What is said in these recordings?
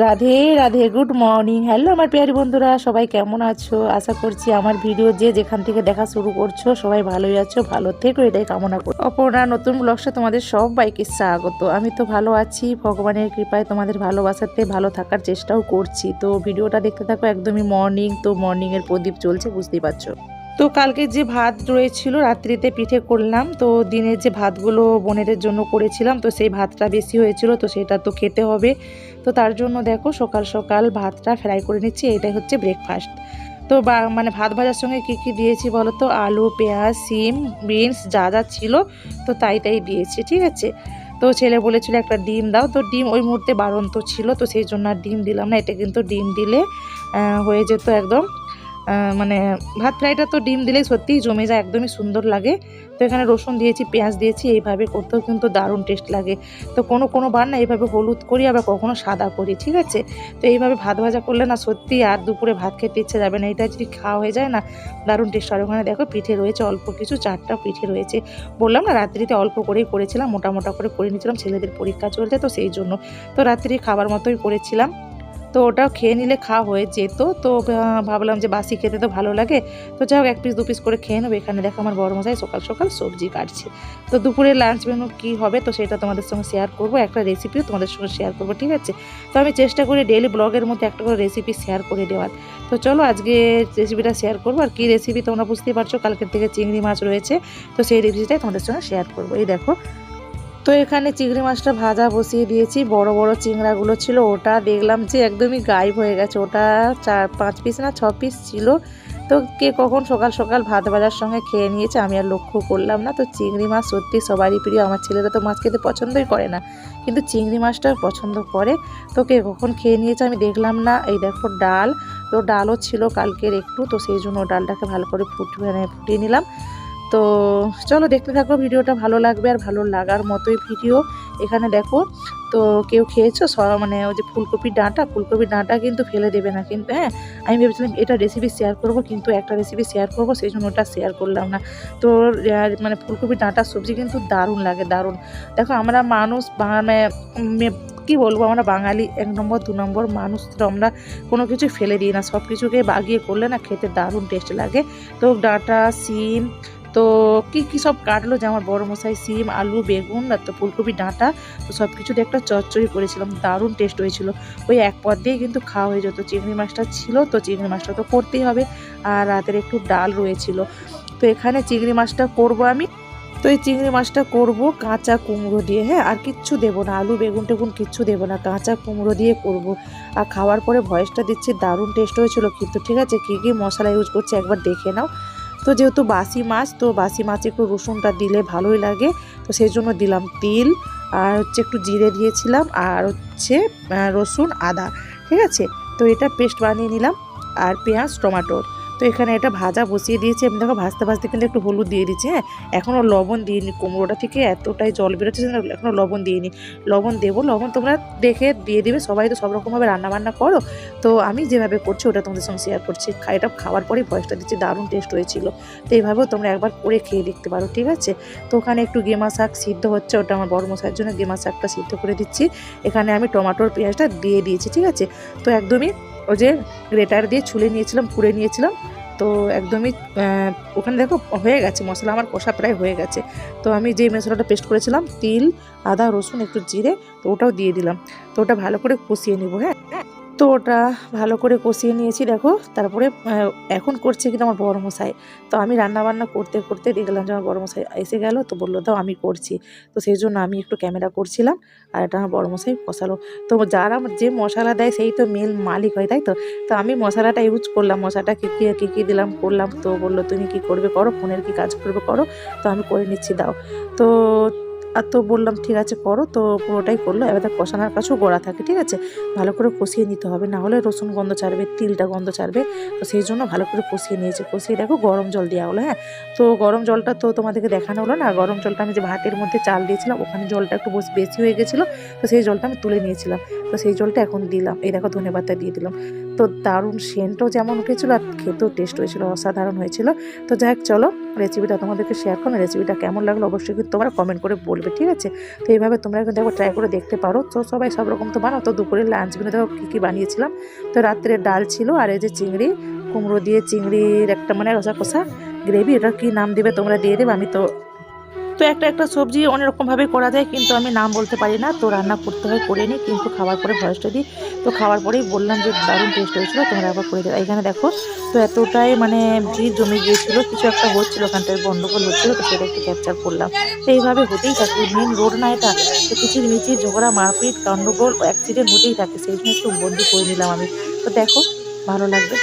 Radhe Radhe, good morning. Hello আমার প্রিয় বন্ধুরা, সবাই কেমন আছো? আশা করছি আমার ভিডিও যে যেখান থেকে দেখা শুরু করছো সবাই ভালোই আছো, ভালো থেকো এটাই কামনা করি। অপর্ণা নতুন ব্লগসে তোমাদের সবাইকে স্বাগত। আমি তো ভালো আছি, ভগবানের কৃপায় তোমাদের ভালোবাসাতে ভালো থাকার চেষ্টাও করছি। তো ভিডিওটা দেখতে থাকো, একদমই মর্নিং। তো মর্নিংয়ের প্রদীপ চলছে, বুঝতেই পারছো। তো কালকে যে ভাত রয়েছিল রাত্রিতে পিঠে করলাম, তো দিনের যে ভাতগুলো বোনেদের জন্য করেছিলাম, তো সেই ভাতটা বেশি হয়েছিল, তো সেটা তো খেতে হবে। তো তার জন্য দেখো সকাল সকাল ভাতটা ফ্রাই করে নিচ্ছি, এটাই হচ্ছে ব্রেকফাস্ট। তো মানে ভাত ভাজার সঙ্গে কি কি দিয়েছি বলো তো, আলু, পেঁয়াজ, সিম, বিনস যা যা ছিল তো তাই দিয়েছি, ঠিক আছে। তো ছেলে বলেছিল একটা ডিম দাও, তো ডিম ওই মুহূর্তে বাড়ন্ত ছিল, তো সেই জন্য আর ডিম দিলাম না। এটা কিন্তু ডিম দিলে হয়ে যেত একদম মানে ভাত ফ্রাইটা তো ডিম দিলেই সত্যিই জমে যায়, একদমই সুন্দর লাগে। তো এখানে রসুন দিয়েছি, পেঁয়াজ দিয়েছি, এইভাবে করতেও কিন্তু দারুণ টেস্ট লাগে। তো কোনো বার না এইভাবে হলুদ করি, আবার কখনো সাদা করি, ঠিক আছে। তো এইভাবে ভাত ভাজা করলে না সত্যি আর দুপুরে ভাত খেতে ইচ্ছে যাবে না, এটা যদি খাওয়া হয়ে যায় না দারুণ টেস্ট। আর ওখানে দেখো পিঠে রয়েছে অল্প কিছু, 4টা পিঠে রয়েছে। বললাম না রাত্রিতে অল্প করেই করেছিলাম, মোটা মোটা করে করে নিয়েছিলাম, ছেলেদের পরীক্ষা চলছে তো সেই জন্য। তো রাত্রি খাবার মতোই করেছিলাম। তো ওটাও খেয়ে নিলে খাওয়া হয়ে যেত, তো ভাবলাম যে বাসি খেতে তো ভালো লাগে, তো যাই হোক 1 পিস 2 পিস করে খেয়ে নেবো। এখানে দেখো আমার বড় মশাই সকাল সকাল সবজি কাটছে। তো দুপুরে লাঞ্চ মেনু কী হবে তো সেটা তোমাদের সঙ্গে শেয়ার করবো, একটা রেসিপিও তোমাদের সঙ্গে শেয়ার করবো, ঠিক আছে। তো আমি চেষ্টা করি ডেইলি ব্লগের মধ্যে একটা করে রেসিপি শেয়ার করে দেওয়ার। তো চলো আজকে রেসিপিটা শেয়ার করবো। আর কী রেসিপি তোমরা বুঝতেই পারছো, কালকের থেকে চিংড়ি মাছ রয়েছে, তো সেই রেসিপিটাই তোমাদের সঙ্গে শেয়ার করবো। এই দেখো, তো এখানে চিংড়ি মাছটা ভাজা বসিয়ে দিয়েছি। বড় বড় চিংড়াগুলো ছিল, ওটা দেখলাম যে একদমই গায়েব হয়ে গেছে। ওটা 4-5 পিস না 6 পিস ছিল। তো কে কখন সকাল সকাল ভাত ভাজার সঙ্গে খেয়ে নিয়েছে আমি আর লক্ষ্য করলাম না। তো চিংড়ি মাছ সত্যি সবারই প্রিয়, আমার ছেলেরা তো মাছ খেতে পছন্দই করে না, কিন্তু চিংড়ি মাছটা পছন্দ করে। তো কে কখন খেয়ে নিয়েছে আমি দেখলাম না। এই দেখো ডাল, তো ডালও ছিল কালকের একটু, তো সেই জন্য ডালটাকে ভালো করে ফুটিয়ে নিলাম। তো চলো দেখতে থাকো, ভিডিওটা ভালো লাগবে আর ভালো লাগার মতোই ভিডিও। এখানে দেখো, তো কেউ খেয়েছো মানে ওই যে ফুলকপির ডাঁটা কিন্তু ফেলে দেবে না কিন্তু, হ্যাঁ। আমি ভেবেছিলাম এটা রেসিপি শেয়ার করব, কিন্তু একটা রেসিপি শেয়ার করব সেই জন্য ওটা শেয়ার করলাম না। তো মানে ফুলকপির ডাঁটার সবজি কিন্তু দারুণ লাগে, দারুণ। দেখো আমরা মানুষ মানে কি বলবো, আমরা বাঙালি 1 নম্বর 2 নম্বর মানুষ, তো আমরা কোনো কিছু ফেলে দিই না, সব কিছুকে বাগিয়ে করলে না খেতে দারুণ টেস্ট লাগে। তো ডাঁটা, সিম, তো কি সব কাটলো যে আমার বড় মশাই, সিম, আলু, বেগুন আর তো ফুলকপি ডাঁটা, তো সব কিছু দিয়ে একটা চচ্চড়ি করেছিলাম, দারুণ টেস্ট হয়েছিল। ওই এক পদ দিয়েই কিন্তু খাওয়া হয়ে যেত। চিংড়ি মাছটা ছিল, তো চিংড়ি মাছটা তো করতেই হবে, আর রাতের একটু ডাল রয়েছিল। তো এখানে চিংড়ি মাছটা করব আমি। তো এই চিংড়ি মাছটা করব কাঁচা কুমড়ো দিয়ে, হ্যাঁ, আর কিচ্ছু দেবো না, আলু বেগুন টেগুন কিচ্ছু দেবো না, কাঁচা কুমড়ো দিয়ে করব। আর খাওয়ার পরে ভয়েসটা দিচ্ছি, দারুণ টেস্ট হয়েছিল কিন্তু, ঠিক আছে। কী কী মশলা ইউজ করছি একবার দেখে নাও। তো যেহেতু বাসি মাছ, তো বাসি মাছে একটু রসুনটা দিলে ভালোই লাগে, তো সেই জন্য দিলাম তিল, আর হচ্ছে একটু জিরে দিয়েছিলাম, আর হচ্ছে রসুন, আদা, ঠিক আছে। তো এটা পেস্ট বানিয়ে নিলাম, আর পেঁয়াজ, টমেটো। তো এখানে এটা ভাজা বসিয়ে দিয়েছি আমি। দেখো ভাজতে ভাজতে কিন্তু একটু হলুদ দিয়ে দিচ্ছি, হ্যাঁ। এখনও লবণ দিইনি, কুমড়োটা থেকে এতটাই জল বেরোচ্ছে, এখনও লবণ দিইনি। লবণ দেবো, লবণ তোমরা দেখে দিয়ে দিবে, সবাই তো সব রকমভাবে রান্নাবান্না করো, তো আমি যেভাবে করছি ওটা তোমাদের সঙ্গে শেয়ার করছি। এটা খাওয়ার পরেই ভয়েসটা দিচ্ছি, দারুণ টেস্ট হয়েছিল। তো এইভাবেও তোমরা একবার করে খেয়ে দেখতে পারো, ঠিক আছে। তো ওখানে একটু গেমা শাক সিদ্ধ হচ্ছে, ওটা আমার বড় মশাইয়ের জন্য গেমা শাকটা সিদ্ধ করে দিচ্ছি। এখানে আমি টমেটোর পেঁয়াজটা দিয়ে দিয়েছি, ঠিক আছে। তো একদমই ওই যে গ্রেটার দিয়ে ছুলে নিয়েছিলাম, কুড়ে নিয়েছিলাম, তো একদমই ওখানে দেখো হয়ে গেছে, মশলা আমার কষা প্রায় হয়ে গেছে। তো আমি যে মশলাটা পেস্ট করেছিলাম, তিল, আদা, রসুন, একটু জিরে, তো ওটাও দিয়ে দিলাম। তো ওটা ভালো করে কষিয়ে নেবো, হ্যাঁ। তো ওটা ভালো করে কষিয়ে নিয়েছি দেখো। তারপরে এখন করছে কিন্তু আমার বড় মশাই। তো আমি রান্নাবান্না করতে করতে দেখলাম যে আমার বড় মশাই এসে গেল, তো বললো দাও আমি করছি। তো সেই জন্য আমি একটু ক্যামেরা করছিলাম, আর এটা আমার বড় মশাই কষালো। তো যারা যে মশলা দেয় সেই তো মেল মালিক হয়, তাই তো। তো আমি মশলাটা ইউজ করলাম, মশলাটা কী কী দিলাম করলাম। তো বললো তুমি কি করবে করো, ফোনের কি কাজ করবে করো। তো আমি করে নিচ্ছি দাও। তো তো বললাম ঠিক আছে করো, তো পুরোটাই করলো। এবার তার কষানোর কাছেও গোড়া থাকে, ঠিক আছে। ভালো করে কষিয়ে নিতে হবে, না হলে রসুন গন্ধ ছাড়বে, তিলটা গন্ধ ছাড়বে। তো সেই জন্য ভালো করে কষিয়ে নিয়েছি। কষিয়ে দেখো গরম জল দেওয়া হলো, হ্যাঁ। তো গরম জলটা তো তোমাদেরকে দেখানো হলো না। গরম জলটা আমি যে ভাতের মধ্যে চাল দিয়েছিলাম, ওখানে জলটা একটু বেশি হয়ে গেছিলো, তো সেই জলটা আমি তুলে নিয়েছিলাম। তো সেই জলটা এখন দিলাম, এই দেখো ধনেপাতা দিয়ে দিলাম। তো দারুণ সেন্টও যেমন উঠেছিল আর খেতেও টেস্ট হয়েছিল, অসাধারণ হয়েছিল। তো যাই হোক চলো রেসিপিটা তোমাদেরকে শেয়ার করো, রেসিপিটা কেমন লাগলো অবশ্যই কিন্তু তোমরা কমেন্ট করে বলবে, ঠিক আছে? তো এইভাবে তোমরা কিন্তু একবার ট্রাই করে দেখতে পারো। তো সবাই সব রকম তো বানাও। তো দুপুরের লাঞ্চ মেনু দেখো কী কী বানিয়েছিলাম। তো রাত্রে ডাল ছিল আর এই যে চিংড়ি, কুমড়ো দিয়ে চিংড়ির একটা মানে রসা কষা গ্রেভি, এটা কি নাম দেবে তোমরা দিয়ে দেবে। আমি তো একটা একটা সবজি অনেক রকমভাবে করা যায়, কিন্তু আমি নাম বলতে পারি না, তো রান্না করতে হয় করে নিই, কিন্তু খাওয়ার পরে ভয়েসটা দিই। তো খাওয়ার পরেই বললাম যে দারুণ টেস্ট হয়েছিল, তোমরা একবার করে দেবে। এখানে দেখো তো এতটাই মানে ভিড় জমে গিয়েছিল, কিছু একটা হচ্ছিল ওখানটায়, গন্ডগোল হচ্ছিল, তো সেটা একটু ক্যাপচার করলাম। তো এইভাবে হতেই থাকে, মেন রোড না এটা, তো কিচির মিচির ঝগড়া মারপিট গন্ডগোল অ্যাক্সিডেন্ট হতেই থাকে, সেই জন্য একটু বন্দি করে নিলাম আমি। তো দেখো ভালো লাগবে।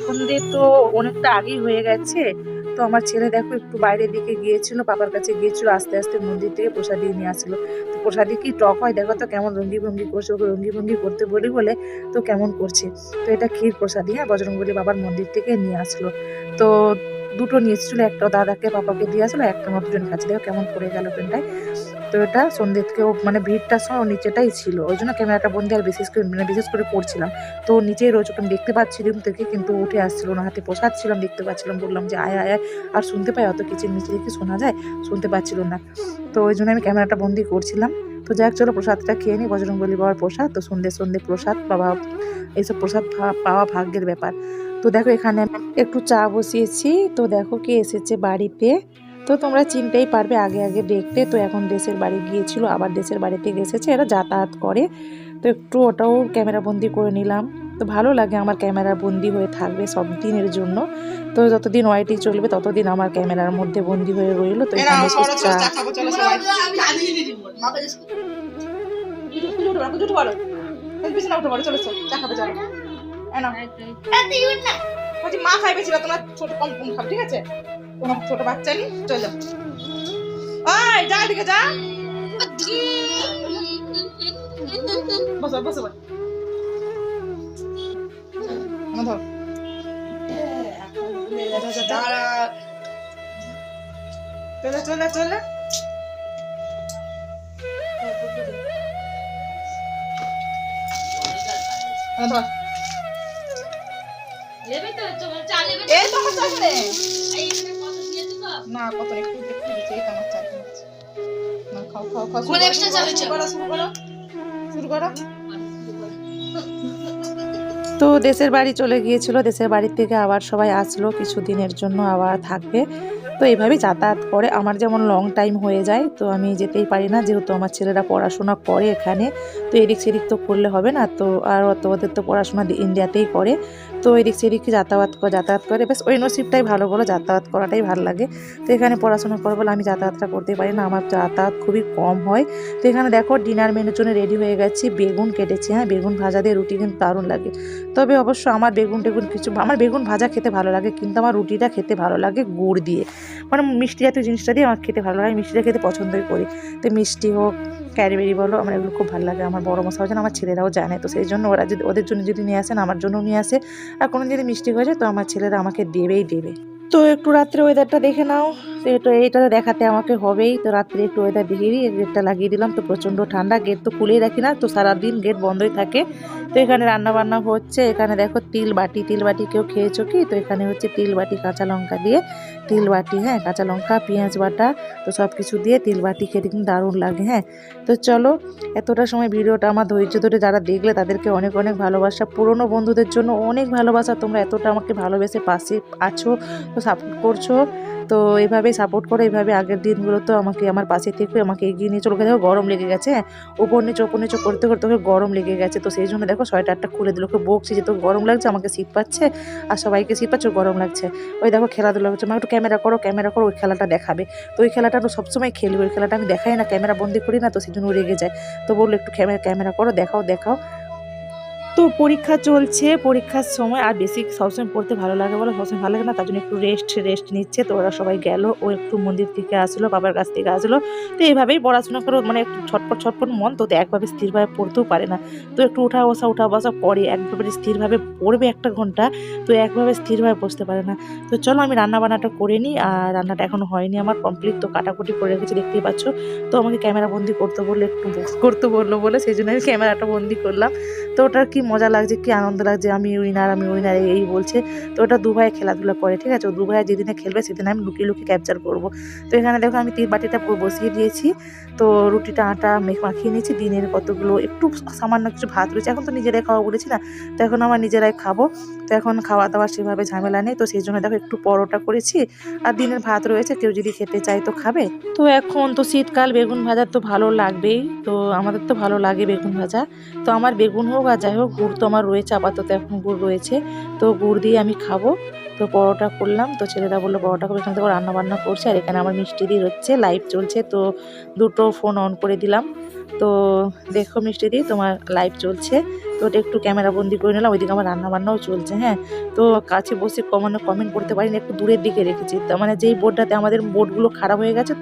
সন্ধে তো অনেকটা আগেই হয়ে গেছে। তো আমার ছেলে দেখো একটু বাইরের দিকে গিয়েছিল, বাবার কাছে গিয়েছিল, আস্তে আস্তে মন্দির থেকে প্রসাদি নিয়ে আসলো। তো প্রসাদি কি টক হয় দেখো তো কেমন রঙ্গি ভঙ্গি করছে, ওকে রঙ্গি ভঙ্গি করতে বলি বলে তো কেমন করছে। তো এটা ক্ষীর প্রসাদি, হ্যাঁ, বজরংবলী বাবার মন্দির থেকে নিয়ে আসলো। তো দুটো নিয়ে এসেছিলো, একটা দাদাকে পাপাকে দিয়ে আসলো, একটা আমার দুজন কাছে, দেখো কেমন পড়ে গেল পেনটায়। তো এটা সন্ধ্যে থেকে মানে ভিড়টার সময় নিচেটাই ছিল, ওই জন্য ক্যামেরাটা বন্ধ, আর বিশেষ করে করছিলাম। তো নিচেই রোজ ওকে আমি দেখতে পাচ্ছি রুম থেকে, কিন্তু উঠে আসছিল না, হাতে প্রসাদ ছিলাম দেখতে পাচ্ছিলাম, বললাম যে আয় আয় আয়, আর শুনতে পাই অত কিচের নিচে কি শোনা যায়, শুনতে পাচ্ছিল না। তো ওই জন্য আমি ক্যামেরাটা বন্দি করছিলাম। তো যাক চলো প্রসাদটা খেয়ে নিই, বজরংবলী বাবার প্রসাদ, তো সন্ধ্যে সন্ধ্যে প্রসাদ বাবা, এইসব প্রসাদ পাওয়া ভাগ্যের ব্যাপার। তো দেখো এখানে আমি একটু চা বসিয়েছি। তো দেখো কে এসেছে বাড়িতে, তো তোমরা চিনতেই পারবে আগে আগে দেখতে। তো এখন দেশের বাড়ি গিয়েছিল, আবার দেশের বাড়িতে এসেছে, এরা যাতায়াত করে। তো একটু ওটাও ক্যামেরা বন্দি করে নিলাম। তো ভালো লাগে আমার ক্যামেরা বন্দি হয়ে থাকবে সব দিনের জন্য। তো যতদিন ওয়াইটি চলবে ততদিন আমার ক্যামেরার মধ্যে বন্দি হয়ে রইল। তো এখানে মা খাইবে ছিল, তোমার ছোট কম কম খাবে, ঠিক আছে? কোনো ছোট বাচ্চা নেই, চলে যাও, ওই যা দিকে যা, বসো বসো ধর, চলে চলে চলে ধর, না কত একটু একটু দিতে আমার চাই না, খাও খাও খাও, শুরু করো। তো দেশের বাড়ি চলে গিয়েছিল, দেশের বাড়ি থেকে আবার সবাই আসলো কিছুদিনের জন্য, আবার থাকবে। তো এইভাবেই যাতায়াত করে, আমার যেমন লং টাইম হয়ে যায়, তো আমি যেতেই পারি না, যেহেতু আমার ছেলেরা পড়াশোনা করে এখানে। তো এদিক সেদিক তো করলে হবে না, তো আর ওদের তো পড়াশোনা ইন্ডিয়াতেই করে। তো এদিক সেদিক যাতায়াত করে, বেশ ওই নসিবটাই ভালো, বলো যাতায়াত করাটাই ভালো লাগে। তো এখানে পড়াশোনা করে বলে আমি যাতায়াতটা করতে পারি না, আমার যাতায়াত খুবই কম হয়। তো এখানে দেখো ডিনার মেনুর জন্য রেডি হয়ে গেছি, বেগুন কেটেছি, হ্যাঁ, বেগুন ভাজা দিয়ে রুটি কিন্তু দারুণ লাগে। তবে অবশ্য আমার বেগুন কিছু, আমার বেগুন ভাজা খেতে ভালো লাগে, কিন্তু আমার রুটিটা খেতে ভালো লাগে গুড় দিয়ে, মানে মিষ্টি জাতীয় জিনিসটা দিয়ে আমার খেতে ভালো লাগে, মিষ্টিটা খেতে পছন্দই করি। তো মিষ্টি হোক, ক্যাডবেরি বলো, আমার এগুলো খুব ভালো লাগে। আমার বড় মশাও জানে, আমার ছেলেরাও জানে, তো সেই জন্য ওরা যদি ওদের জন্য যদি নিয়ে আসেন, আমার জন্যও নিয়ে আসে। আর কোনো যদি মিষ্টি হয়ে যায় তো আমার ছেলেরা আমাকে দেবেই দেবে। তো একটু রাত্রে ওয়েদারটা দেখে নাও, তো এটা দেখাতে আমাকে হবেই। তো রাত্রে একটু ওয়েদার দেখিয়ে দিই, গেটটা লাগিয়ে দিলাম। তো প্রচণ্ড ঠান্ডা, গেট তো খুলেই রাখি না, তো সারাদিন গেট বন্ধই থাকে। তো এখানে রান্না বান্না হচ্ছে। এখানে দেখো তিল বাটি কেউ খেয়েছো কি? তো এখানে হচ্ছে তিল বাটি কাঁচা লঙ্কা দিয়ে তিল বাটি, হ্যাঁ, কাঁচা লঙ্কা পেঁয়াজ বাটা, তো সব কিছু দিয়ে তিল বাটি খেতে কিন্তু দারুণ লাগে। হ্যাঁ, তো চলো, এতটা সময় ভিডিওটা আমার ধৈর্য ধরে যারা দেখলে তাদেরকে অনেক অনেক ভালোবাসা। পুরনো বন্ধুদের জন্য অনেক ভালোবাসা, তোমরা এতটা আমাকে ভালোবেসে পাশে আছো, তো সাপোর্ট করছো। তো এইভাবেই সাপোর্ট করো, এইভাবে আগের দিনগুলো তো আমাকে আমার পাশে থেকে আমাকে এগিয়ে নিয়ে চলো। দেখো গরম লেগে গেছে, হ্যাঁ, ওপর নিচে করতে করতে ওকে গরম লেগে গেছে। তো সেই জন্য দেখো সোয়েটারটা খুলে দিল, ওকে বকছি যে তো গরম লাগছে, আমাকে শীত পাচ্ছে আর সবাইকে শীত পাচ্ছে, গরম লাগছে। ওই দেখো খেলাধুলা করছে, আমার একটু ক্যামেরা করো, ওই খেলাটা দেখাবে। তো ওই খেলাটা তো সবসময় খেলবে, ওই খেলাটা আমি দেখাই না, ক্যামেরা বন্দি করি না, তো সেই জন্য রেগে যায়। তো বললো একটু ক্যামেরা করো, দেখাও। তো পরীক্ষা চলছে, পরীক্ষার সময় আর বেশি সবসময় পড়তে ভালো লাগে বলে সবসময় ভালো লাগে না, তার জন্য একটু রেস্ট নিচ্ছে। তো ওরা সবাই গেল, ও একটু মন্দির থেকে আসলো, বাবার কাছ থেকে আসলো। তো এইভাবেই পড়াশোনা করে, মানে একটু ছটপট মন, তো একভাবে স্থিরভাবে পড়তেও পারে না। তো একটু উঠা বসা পড়ে, একভাবে স্থিরভাবে পড়বে 1 ঘন্টা, তো একভাবে স্থিরভাবে বসতে পারে না। তো চলো আমি রান্না বান্নাটা করে নিই, আর রান্নাটা এখনো হয়নি আমার কমপ্লিট। তো কাটাকুটি করে রেখেছি, দেখতেই পাচ্ছ। তো আমাকে ক্যামেরা বন্দি করতে বললো বলে সেই জন্য আমি ক্যামেরাটা বন্দি করলাম। তো ওটার কি মজা লাগছে, কি আনন্দ লাগছে, আমি উইনার এই বলছে। তো ওটা দু ভাই খেলাধুলা করে, ঠিক আছে, ও দু ভাই যেদিনে খেলবে সেদিন আমি লুকিয়ে ক্যাপচার করব। তো এখানে দেখো আমি তিল বাটিটা বসিয়ে দিয়েছি। তো রুটিটা আটা মাখিয়ে নিয়েছি, দিনের কতগুলো একটু সামান্য কিছু ভাত রয়েছে, এখন তো নিজেরাই খাওয়া বলেছি না, তো এখন আমার নিজেরাই খাবো। তো এখন খাওয়া দাওয়ার সেভাবে ঝামেলা নেই, তো সেই জন্য দেখো একটু পরোটা করেছি, আর দিনের ভাত রয়েছে, কেউ যদি খেতে চায় তো খাবে। তো এখন তো শীতকাল, বেগুন ভাজা তো ভালো লাগবেই, তো আমাদের তো ভালো লাগে বেগুন ভাজা। তো আমার বেগুন হোক আর যাই হোক, গুড় তো আমার রয়েছে, আপাতত এখন গুড় রয়েছে, তো গুড় দিয়ে আমি খাবো। তো পরোটা করলাম, তো ছেলেরা বললো পরোটা করে, এখান থেকে রান্না বান্না করছে, আর এখানে আমার মিষ্টি দিয়ে হচ্ছে, লাইভ চলছে, তো দুটো ফোন অন করে দিলাম। তো দেখো মিষ্টি দি তোমার লাইভ চলছে, তো ওটা একটু ক্যামেরা বন্দি করে নিলাম, ওইদিকে আমার রান্না বান্নাও চলছে। হ্যাঁ, তো কাছে বসে কমেন্ট করতে পারিনি, একটু দূরের দিকে রেখেছি, তার মানে যেই বোর্ডটাতে আমাদের বোর্ডগুলো খারাপ হয়ে গেছে,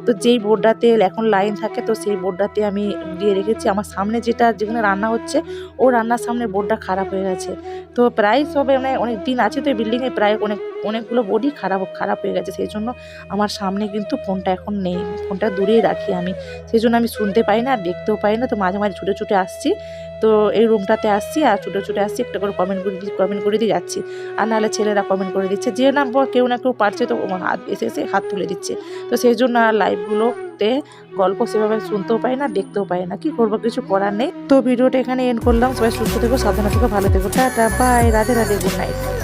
তো যেই বোর্ডটাতে এখন লাইন থাকে, তো সেই বোর্ডটাতে আমি দিয়ে রেখেছি। আমার সামনে যেখানে রান্না হচ্ছে, ও রান্নার সামনে বোর্ডটা খারাপ হয়ে গেছে। তো প্রায় সবে মানে অনেক দিন আছে তো এই বিল্ডিংয়ে, প্রায় অনেকগুলো বোর্ডই খারাপ হয়ে গেছে, সেই জন্য আমার সামনে কিন্তু ফোনটা এখন নেই, ফোনটা দূরেই রাখি আমি, সেই জন্য আমি শুনতে পাই না আর দেখতেও পাই না। তো মাঝে ছুটে আসছি, তো এই রুমটাতে আসছি আর ছুটে আসছি, একটা করে কমেন্ট করে দিয়ে যাচ্ছি, আর নাহলে ছেলেরা কমেন্ট করে দিচ্ছে, যে না কেউ না কেউ পারছে, তো এসে হাত তুলে দিচ্ছে। তো সেই জন্য আর লাইভগুলোতে গল্প সেভাবে শুনতেও পাই না, দেখতেও পাই না, কি করবো, কিছু করার নেই। তো ভিডিওটা এখানে এন্ড করলাম। সবাই সুস্থ থেকো, সাবধানে থেকো, ভালো থেকো, tata bye, Radhe good night.